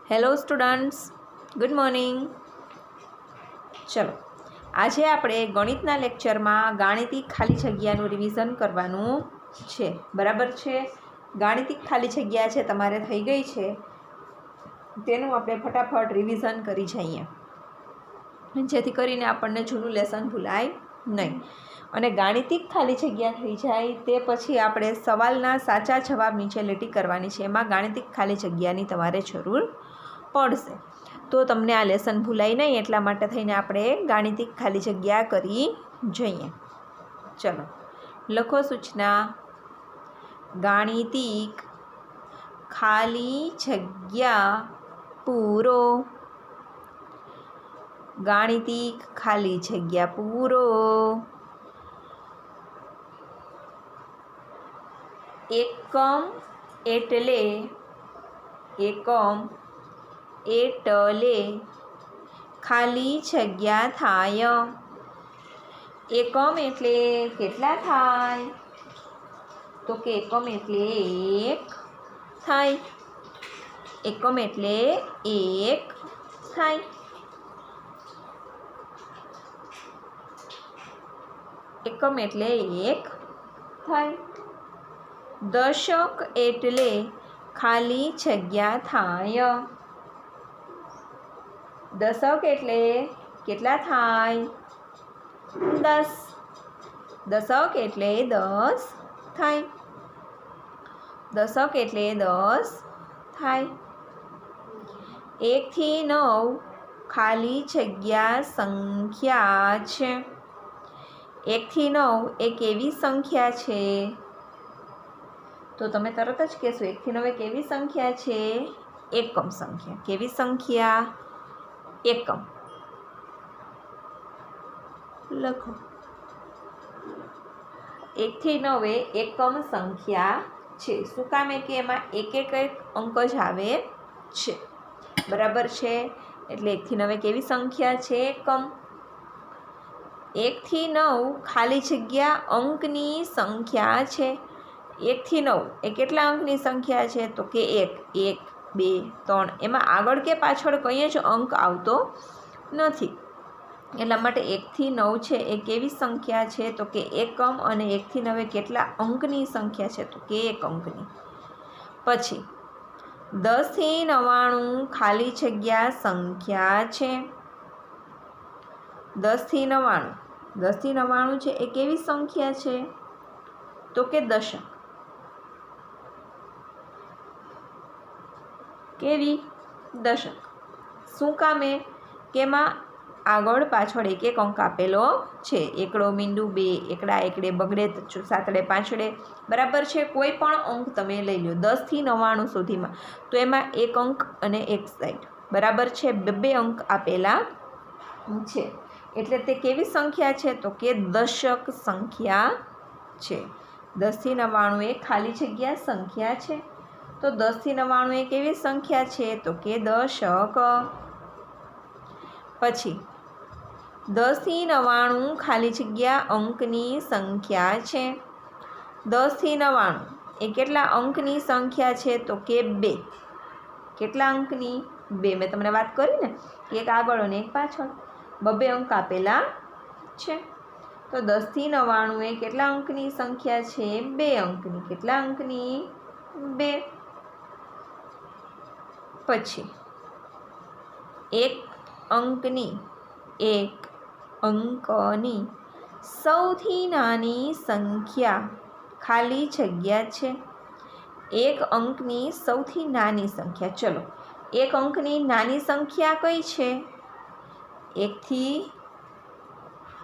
Hello students, good morning. ચલો, આજે આપણે ગણિતના લેક્ચરમાં ગાણિતિક ખાલી જગ્યાનું રિવિઝન કરવાનું છે. બરાબર છે? ગાણિતિક ખાલી જગ્યા છે તમારે થઈ ગઈ છે, તેનું આપણે ફટાફટ રિવિઝન કરી જઈએ, જેથી કરીને આપણને જૂનું લેસન ભૂલાય નહીં. અને ગાણિતિક ખાલી જગ્યા થઈ જાય તે પછી આપણે સવાલના સાચા જવાબ નીચે લીટી કરવાની છે. એમાં ગાણિતિક ખાલી જગ્યાની તમારે જરૂર પડશે, તો તમને આ લેસન ભૂલાય નહીં. એટલા માટે થઈને આપણે ગાણિતિક ખાલી જગ્યા કરી જઈએ. ચલો, લખો સૂચના: ગાણિતિક ખાલી જગ્યા પૂરો. ગાણિતિક ખાલી જગ્યા પૂરો. એકમ એટલે ખાલી જગ્યા થાય. એકમ એટલે કેટલા થાય? તો કે એકમ એટલે એક થાય. એકમ એટલે એક થાય. એકમ એટલે એક થાય. દશક એટલે ખાલી જગ્યા થાય. દશક એટલે કેટલા થાય? 10. દશક એટલે 10 થાય. દશક એટલે 10 થાય. 1 થી 9 ખાલી જગ્યા સંખ્યા છે. 1 થી 9 એ કેવી સંખ્યા છે? તો તમે તરત જ કહેશો 1 થી 9 એ કેવી સંખ્યા છે? એકમ સંખ્યા. કેવી સંખ્યા? એકમ. લખો, 1 થી 9 એ એકમ સંખ્યા છે. શું કામે કે એમાં એક અંક જ આવે છે. બરાબર છે? એટલે 1 થી 9 કેવી સંખ્યા છે? એકમ. 1 થી 9 ખાલી જગ્યા અંકની સંખ્યા છે. 1 થી 9 એ કેટલા અંકની સંખ્યા છે? તો કે 1, 1, 2, 3. એમાં આગળ કે પાછળ કંઈ જ અંક આવતો નથી. એટલા માટે 1 થી 9 છે એ કેવી સંખ્યા છે? તો કે એકમ. અને 1 થી 9 કેટલા અંકની સંખ્યા છે? તો કે 1 અંકની. પછી 10 થી 99 ખાલી જગ્યા સંખ્યા છે. 10 થી 99. 10 થી 99 છે એ કેવી સંખ્યા છે? તો કે દશક. કેવી? દશક. શું કામે? કે એમાં આગળ પાછળ એક અંક આપેલો છે. એકડો, મીંડું, 2, એકડા, એકડે, બગડે, સાતડે, પાંચડે. બરાબર છે? કોઈ પણ અંક તમે લઈ લો 10 થી 99 સુધીમાં, તો એમાં એક અંક અને એક સાઈડ. બરાબર છે? બે અંક આપેલા છે. એટલે તે કેવી સંખ્યા છે? તો કે દશક સંખ્યા છે. 10 થી 99 એ ખાલી જગ્યા સંખ્યા છે. તો 10 થી 99 એ કેવી સંખ્યા છે? તો કે દશક. પછી 10 થી 99 ખાલી જગ્યા અંકની સંખ્યા છે. 10 થી 99 એ કેટલા અંકની સંખ્યા છે? તો કે 2. કેટલા અંકની? 2. મેં તમને વાત કરી ને, એક આગળ અને એક પાછળ. બે અંક આપેલા છે. તો 10 થી 99 એ કેટલા અંકની સંખ્યા છે? 2 અંકની. કેટલા અંકની? 2. પછી એક અંકની સૌથી નાની સંખ્યા ખાલી જગ્યા છે. એક અંકની સૌથી નાની સંખ્યા. ચલો, એક અંકની નાની સંખ્યા કઈ છે? 1 થી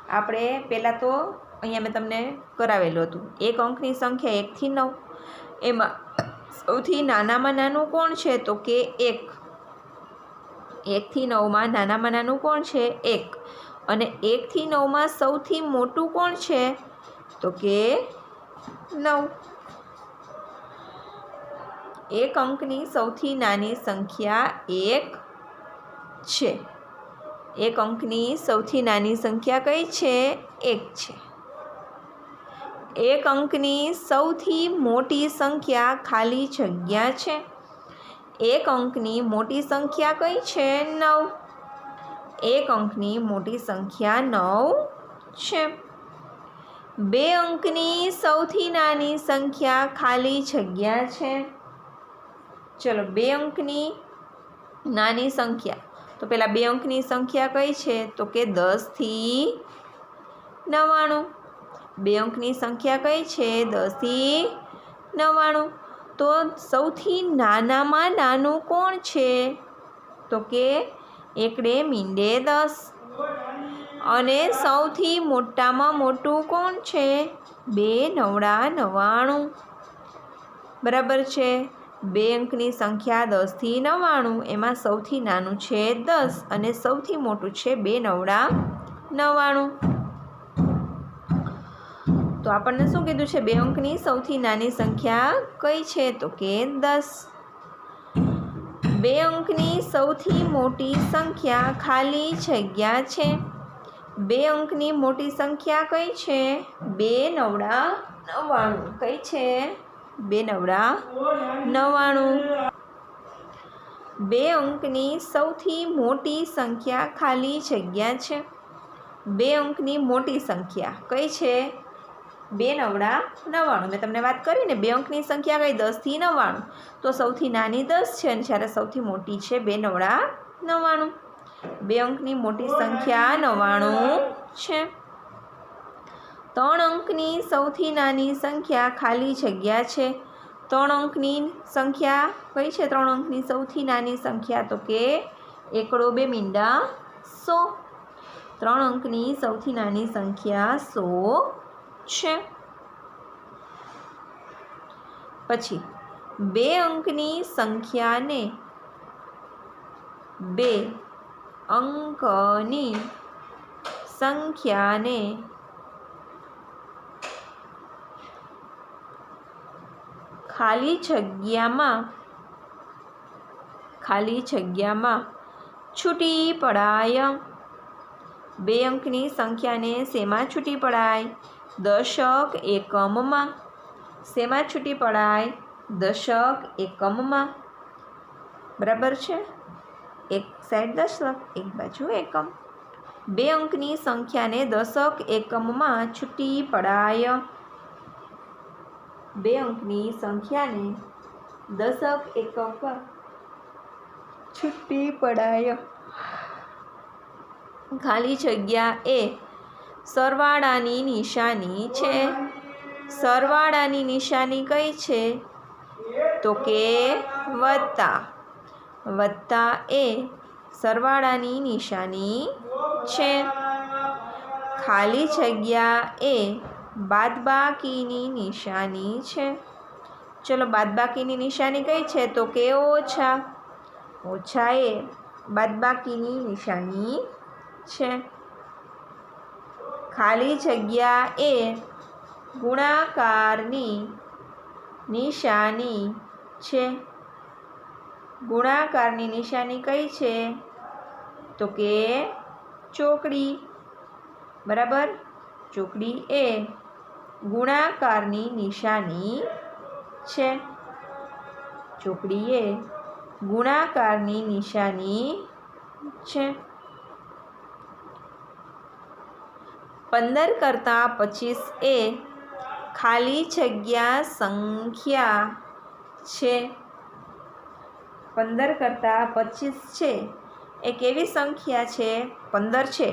આપણે પહેલાં તો અહીંયા મેં તમને કરાવેલું હતું. એક અંકની સંખ્યા 1 થી 9. એમાં સૌથી નાનામાં નાનું કોણ છે? તો કે 1. 1 થી 9માં નાનામાં નાનું કોણ છે? 1. અને 1 થી 9માં સૌથી મોટું કોણ છે? તો કે 9. એક અંકની સૌથી નાની સંખ્યા 1 છે. એક અંકની સૌથી નાની સંખ્યા કઈ છે? 1 છે. એક અંકની સૌથી મોટી સંખ્યા ખાલી જગ્યા છે. એક અંકની મોટી સંખ્યા કઈ છે? 9. એક અંકની મોટી સંખ્યા 9 છે. 2 અંકની સૌથી નાની સંખ્યા ખાલી જગ્યા છે. ચલો 2 અંકની નાની સંખ્યા, તો પહેલાં 2 અંકની સંખ્યા કઈ છે? તો કે 10 થી 99. 2 અંકની સંખ્યા કઈ છે? 10 થી 99. તો સૌથી નાનામાં નાનું કોણ છે? તો કે એકડે મીંડે 10. અને સૌથી મોટામાં મોટું કોણ છે? 2 નવડા 99. બરાબર છે. 2 અંકની સંખ્યા 10 થી 99, એમાં સૌથી નાનું છે 10 અને સૌથી મોટું છે 2 નવડા 99. તો આપણને શું કીધું છે? 2 અંકની સૌથી નાની સંખ્યા કઈ છે? તો કે 10. 2 અંકની સૌથી મોટી સંખ્યા ખાલી જગ્યા છે. 2 અંકની મોટી સંખ્યા કઈ છે? 2 નવડા 99. કઈ છે? 2 નવડા 99. 2 અંકની સૌથી મોટી સંખ્યા ખાલી જગ્યા છે. 2 અંકની મોટી સંખ્યા કઈ છે? 2 નવડા 99. મેં તમને વાત કરી ને, 2 અંકની સંખ્યા કઈ? 10 થી 99. તો સૌથી નાની 10 છે અને જ્યારે સૌથી મોટી છે 2 નવડા 99. 2 અંકની મોટી સંખ્યા 99 છે. 3 અંકની સૌથી નાની સંખ્યા ખાલી જગ્યા છે. 3 અંકની સંખ્યા કઈ છે? 3 અંકની સૌથી નાની સંખ્યા તો કે એકડો 2 મીંડા 100. 3 અંકની સૌથી નાની સંખ્યા 100 છે. પછી 2 અંકની સંખ્યાને 2 અંકની સંખ્યાને ખાલી જગ્યામાં છૂટી પડાય. 2 અંકની સંખ્યાને શેમાં છૂટી પડાય? દશક એકમમાં. શેમાં છૂટી પડાય? દશક એકમમાં. બરાબર છે. એક સાઈડ દશક, એક બાજુ એકમ. 2 અંકની સંખ્યાને દશક એકમમાં છૂટી પડાય. 2 અંકની સંખ્યાને દશક એકમમાં છૂટી પડાય. ખાલી જગ્યા એ સરવાળાની નિશાની છે. સરવાળાની નિશાની કઈ છે? તો કે વત્તા. વત્તા એ સરવાળાની નિશાની છે. ખાલી જગ્યા એ બાદબાકીની નિશાની છે. ચલો બાદબાકીની નિશાની કઈ છે? તો કે ઓછા. ઓછા એ બાદબાકીની નિશાની છે. ખાલી જગ્યા એ ગુણાકારની નિશાની છે. ગુણાકારની નિશાની કઈ છે? તો કે ચોકડી. બરાબર. ચોકડી એ ગુણાકારની નિશાની છે. ચોકડી એ ગુણાકારની નિશાની છે. 15 કરતાં 25 એ ખાલી જગ્યા સંખ્યા છે. 15 કરતાં 25 છે એ કેવી સંખ્યા છે? 15 છે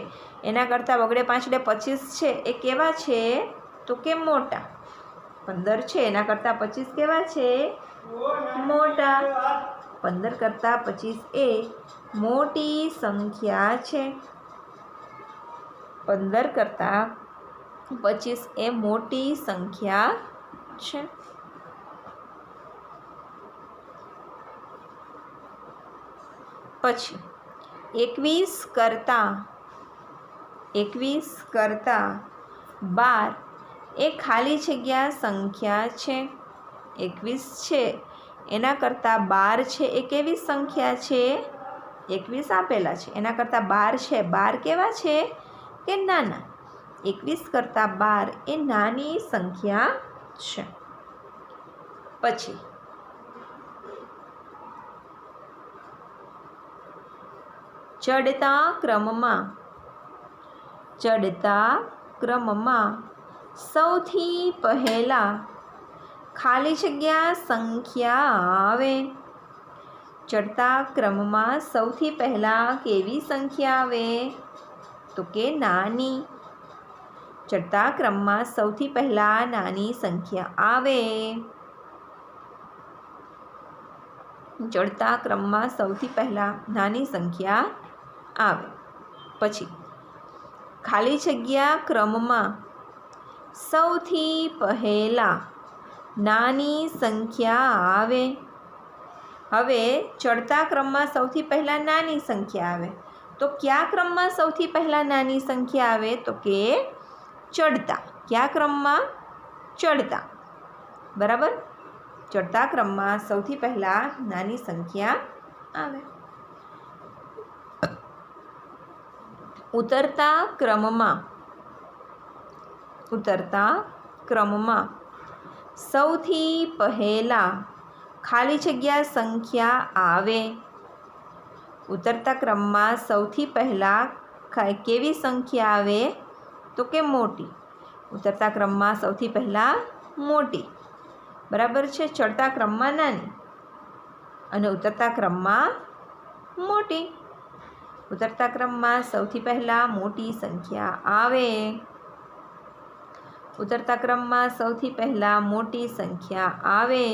એના કરતાં વગડે પાંચડે 25 છે એ કેવા છે? તો કે મોટા. 15 છે એના કરતાં 25 કેવા છે? મોટા. 15 કરતાં 25 એ મોટી સંખ્યા છે. 15 કરતાં 25 એ મોટી સંખ્યા છે. પછી 21 કરતાં 12 એ ખાલી જગ્યા સંખ્યા છે. 21 છે એના કરતાં 12 છે એ કેવી સંખ્યા છે? 21 આપેલા છે એના કરતાં 12 છે. 12 કેવા છે? કે નાના. 21 કરતાં 12 એ નાની સંખ્યા છે. પછી ચડતા ક્રમમાં સૌથી પહેલા ખાલી જગ્યા સંખ્યા આવે. ચડતા ક્રમમાં સૌથી પહેલા કેવી સંખ્યા આવે? તો કે નાની. ચડતા ક્રમમાં સૌથી પહેલા નાની સંખ્યા આવે. ચડતા ક્રમમાં સૌથી પહેલા નાની સંખ્યા આવે. પછી ખાલી જગ્યા ક્રમમાં સૌથી પહેલા નાની સંખ્યા આવે. હવે ચડતા ક્રમમાં સૌથી પહેલા નાની સંખ્યા આવે તો કયા ક્રમમાં સૌથી પહેલા નાની સંખ્યા આવે? તો કે ચડતા. કયા ક્રમમાં? ચડતા. બરાબર. ચડતા ક્રમમાં સૌથી પહેલા નાની સંખ્યા આવે. ઉતરતા ક્રમમાં સૌથી પહેલા ખાલી જગ્યા સંખ્યા આવે. ઉતરતા ક્રમમાં સૌથી પહેલા કેવી સંખ્યા આવે? તો કે મોટી. ઉતરતા ક્રમમાં સૌથી પહેલા મોટી. બરાબર છે. ચડતા ક્રમમાં નાની અને ઉતરતા ક્રમમાં મોટી. ઉતરતા ક્રમમાં સૌથી પહેલા મોટી સંખ્યા આવે. ઉતરતા ક્રમમાં સૌથી પહેલા મોટી સંખ્યા આવે.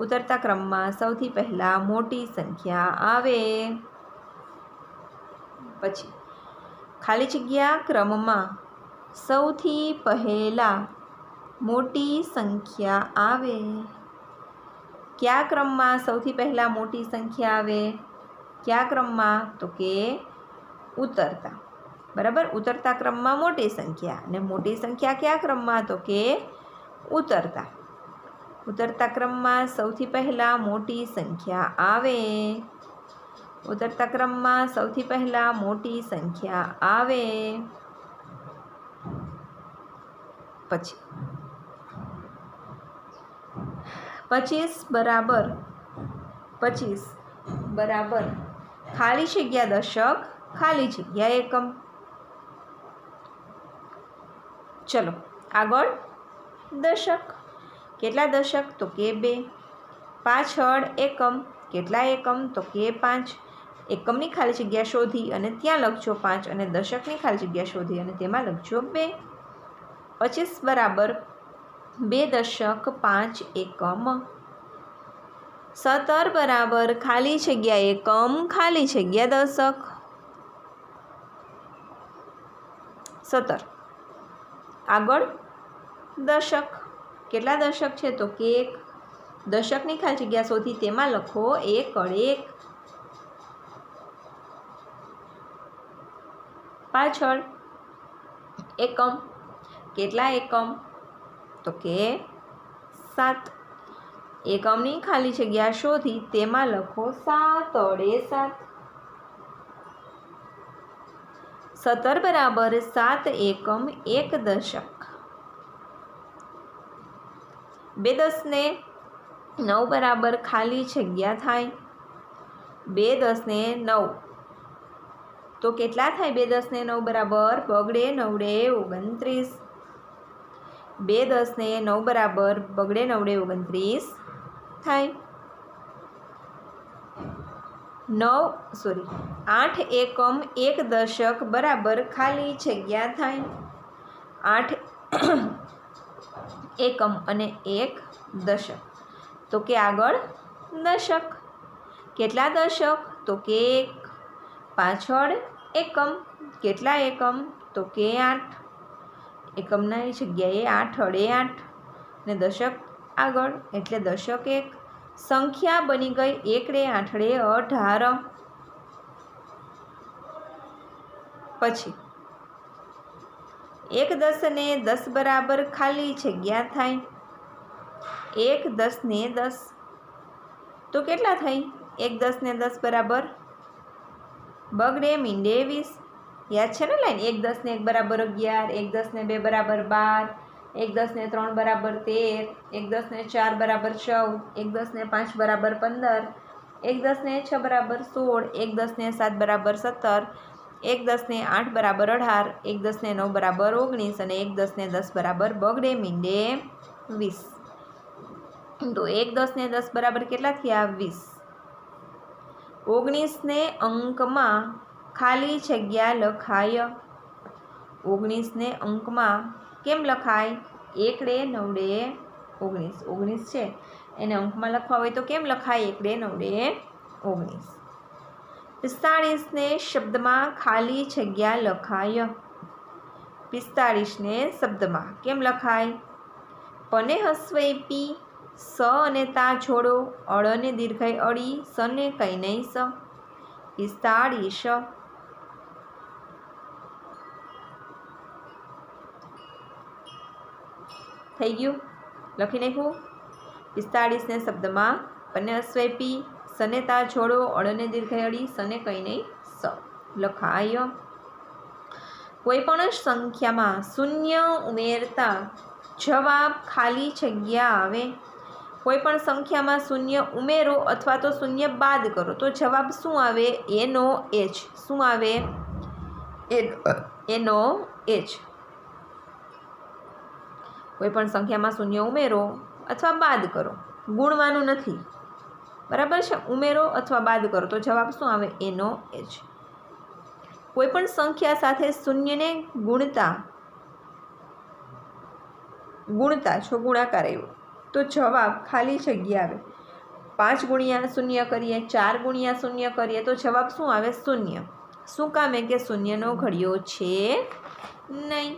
ઉતરતા ક્રમમાં સૌથી પહેલા મોટી સંખ્યા આવે. પછી ખાલી જગ્યા ક્રમમાં સૌથી પહેલા મોટી સંખ્યા આવે. કયા ક્રમમાં સૌથી પહેલા મોટી સંખ્યા આવે? કયા ક્રમમાં? તો કે ઉતરતા. બરાબર. ઉતરતા ક્રમમાં મોટી સંખ્યા અને મોટી સંખ્યા કયા ક્રમમાં? તો કે ઉતરતા. ઉતરતા ક્રમમાં સૌથી પહેલા મોટી સંખ્યા આવે. ઉતરતા ક્રમમાં સૌથી પહેલા મોટી સંખ્યા આવે. પછી 25 બરાબર ખાલી જગ્યા દશક ખાલી જગ્યા એકમ. ચલો આગળ. દશક. કેટલા દશક? તો કે 2. પાછળ એકમ. કેટલા એકમ? તો કે 5. એકમની ખાલી જગ્યા શોધી અને ત્યાં લખજો 5 અને દશકની ખાલી જગ્યા શોધી અને તેમાં લખજો 2. 25 બરાબર 2 દશક 5 એકમ. 17 બરાબર ખાલી જગ્યા એકમ ખાલી જગ્યા દશક. 17. આગળ દશક. કેટલા દશક છે? તો કે 1. દશકની ખાલી જગ્યા શોધી તેમાં લખો 1 પાછળ એકમ. કેટલા એકમ? તો કે 7. એકમની ખાલી જગ્યા શોધી તેમાં લખો 7 17 બરાબર 7 એકમ 1 દશક. 2 10 ને 9 બરાબર ખાલી જગ્યા થાય. 2 10 ને 9 તો કેટલા થાય? 2 10 ને 9 બરાબર બગડે 9 29. 2 10 ને 9 બરાબર બગડે 9 29 થાય. 8 એકમ 1 દશક બરાબર ખાલી જગ્યા થાય. 8 એકમ અને 1 દશક. તો કે આગળ દશક. કેટલા દશક? તો કે 1. પાછળ એકમ. કેટલા એકમ? તો કે 8. એકમના જગ્યાએ 8 અડે 8 ને દશક આગળ એટલે દશક 1. સંખ્યા બની ગઈ 1 8 18. પછી 1 10 ને 10 બરાબર ખાલી જગ્યા થાય. 1 10 ને 10 તો કેટલા થાય? 1 10 ને 10 બરાબર બગડે મીંડે 20. યાદ છે ને લાઈન? 1 10 ને 1 બરાબર 11. 1 10 ને 2 બરાબર 12. 1 10 ને 3 બરાબર 13. 1 10 ને 4 બરાબર 14. 1 10 ને 5 બરાબર 15. 1 10 ને 6 બરાબર 16, 1 10 ને 7 બરાબર 17, 1 10 ને 8 બરાબર 18, 1 10 ને 9 બરાબર 19 અને 1 10 ને 10 બરાબર બગડે મીંડે 20. તો 1 10 ને 10 બરાબર કેટલા થયા? 20. 19 ને અંકમાં ખાલી જગ્યા લખાય. 19 ને અંકમાં કેમ લખાય? 1 9 19. 19 છે એને અંકમાં લખવા હોય તો કેમ લખાય? 1 9 19. 45 ને શબ્દમાં ખાલી જગ્યા લખાય. 45 ને શબ્દમાં કેમ લખાય? પને હસ્વઈ પી, સ અને તા જોડો, અળ ને દીર્ઘઈ અડી, સ ને કઈ નહીં સ. 45. થઈ ગયું? લખી નાખ્યું? 45 ને શબ્દમાં પને હસ્વઈ પી, સને તા જોડો, અળ ને દીર્ઘઈ અડી, સ ને કઈ નહીં સ લખાય. કોઈ પણ સંખ્યામાં શૂન્ય ઉમેરતા જવાબ ખાલી જગ્યા આવે. કોઈ પણ સંખ્યામાં શૂન્ય ઉમેરો અથવા તો શૂન્ય બાદ કરો તો જવાબ શું આવે? એનો એચ. શું આવે? એનો એચ. કોઈ પણ સંખ્યામાં શૂન્ય ઉમેરો અથવા બાદ કરો, ગુણવાનું નથી, બરાબર છે? ઉમેરો અથવા બાદ કરો તો જવાબ શું આવે? એનો એચ. કોઈ પણ સંખ્યા સાથે શૂન્યને ગુણતા જો ગુણાકાર આવ્યો તો જવાબ ખાલી જગ્યા આવે. 5 ગુણ્યા શૂન્ય કરીએ, 4 ગુણ્યા શૂન્ય કરીએ તો જવાબ શું આવે? શૂન્ય. શું કામે? કે શૂન્યનો ઘડિયો છે નહીં.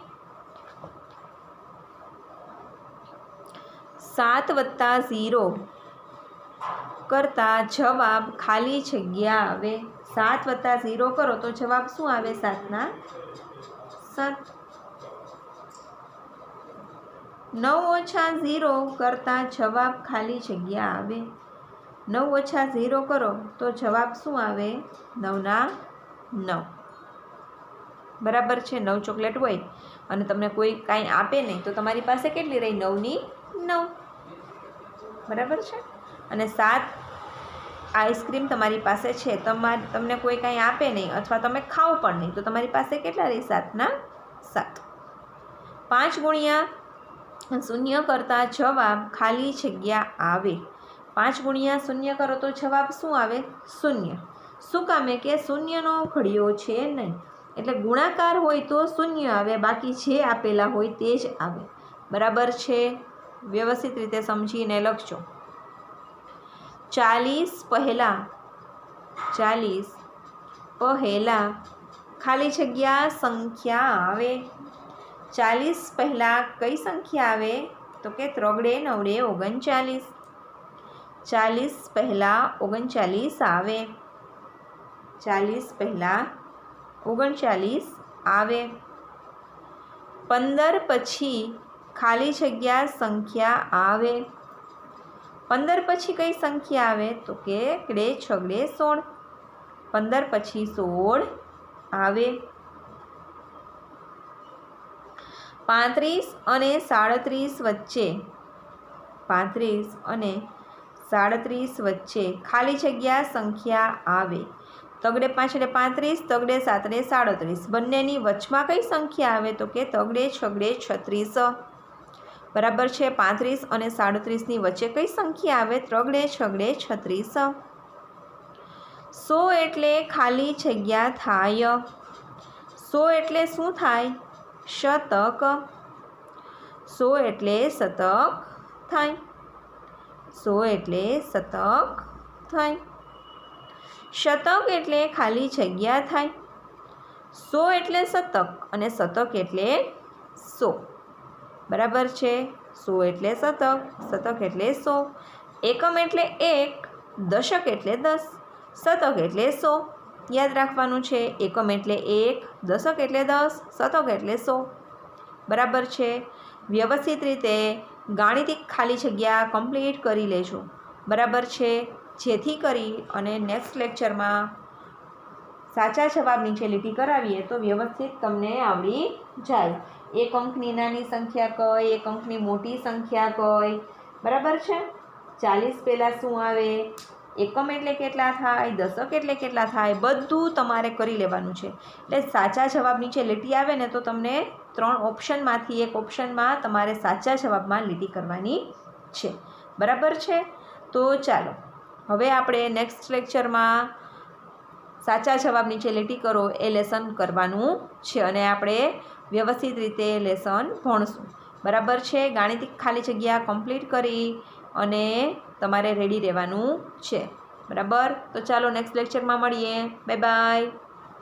7 + 0 કરતા જવાબ ખાલી જગ્યા આવે. 7 + 0 કરો તો જવાબ શું આવે? 7 ના 7. 9 - 0 કરતા જવાબ ખાલી જગ્યા આવે. 9 - 0 કરો તો જવાબ શું આવે? 9 ના 9. બરાબર છે? 9 ચોકલેટ હોય અને તમને કોઈ કાંઈ આપે નહીં તો તમારી પાસે કેટલી રહી? 9 ની 9. બરાબર છે? અને 7 આઈસ્ક્રીમ તમારી પાસે છે, તમને કોઈ કાંઈ આપે નહીં અથવા તમે ખાવ પણ નહીં તો તમારી પાસે કેટલા રહી? 7 ના 7. 5 ગુણ્યા શૂન્ય કરતા જવાબ ખાલી જગ્યા આવે. 5 ગુણ્યા શૂન્ય કરો તો જવાબ શું આવે? શૂન્ય. શું કામે? કે શૂન્યનો ઘડિયો છે નહીં. એટલે ગુણાકાર હોય તો શૂન્ય આવે, બાકી જે આપેલા હોય તે જ આવે. બરાબર છે? વ્યવસ્થિત રીતે સમજીને લખજો. 40 પહેલાં ખાલી જગ્યા સંખ્યા આવે. 40 પહેલાં કઈ સંખ્યા આવે? તો કે 3 9 39. 40 પહેલાં 39 આવે. 40 પહેલાં 39 આવે. 15 પછી ખાલી જગ્યા સંખ્યા આવે. 15 પછી કઈ સંખ્યા આવે? તો કે 6 16. 15 પછી 16 આવે. 35 અને 37 વચ્ચે 35 અને 37 વચ્ચે ખાલી જગ્યા સંખ્યા આવે. 3 5 એટલે 35, 3 7 એટલે 37. બંનેની વચમાં કઈ સંખ્યા આવે? તો કે 3 6 36. બરાબર છે? 35 અને 37ની વચ્ચે કઈ સંખ્યા આવે? 3 6 36. 100 એટલે ખાલી જગ્યા થાય. 100 એટલે શું થાય? શતક. 100 એટલે શતક થાય. 100 એટલે શતક થાય. શતક એટલે ખાલી જગ્યા થાય. 100 એટલે શતક અને શતક એટલે 100. બરાબર છે? 100 એટલે શતક, શતક એટલે 100. એકમ એટલે 1, દશક એટલે 10, શતક એટલે 100. યાદ રાખવાનું છે. એકમ એટલે 1, દશક એટલે 10, શતક એટલે 100. બરાબર છે? વ્યવસ્થિત રીતે ગાણિતિક ખાલી જગ્યા કમ્પ્લીટ કરી લેજો. બરાબર છે? જેથી કરી અને નેક્સ્ટ લેક્ચરમાં સાચા જવાબ નીચે લીટી કરાવીએ તો વ્યવસ્થિત તમને આવડી જાય. એક અંકની નાની સંખ્યા કઈ, એક અંકની મોટી સંખ્યા કઈ. બરાબર છે? 40 પહેલાં શું આવે? એકમ એટલે કેટલા થાય, દશક એટલે કેટલા થાય, બધું તમારે કરી લેવાનું છે. એટલે સાચા જવાબ નીચે લીટી આવે ને તો તમને 3 ઓપ્શનમાંથી એક ઓપ્શનમાં તમારે સાચા જવાબમાં લીટી કરવાની છે. બરાબર છે? તો ચાલો હવે આપણે નેક્સ્ટ લેક્ચરમાં સાચા જવાબ નીચે લીટી કરો એ લેસન કરવાનું છે અને આપણે વ્યવસ્થિત રીતે લેસન ભણશું. બરાબર છે? ગાણિતિક ખાલી જગ્યા કમ્પ્લીટ કરી અને તમારે રેડી રહેવાનું છે. બરાબર? તો ચાલો નેક્સ્ટ લેક્ચરમાં મળીએ. Bye bye.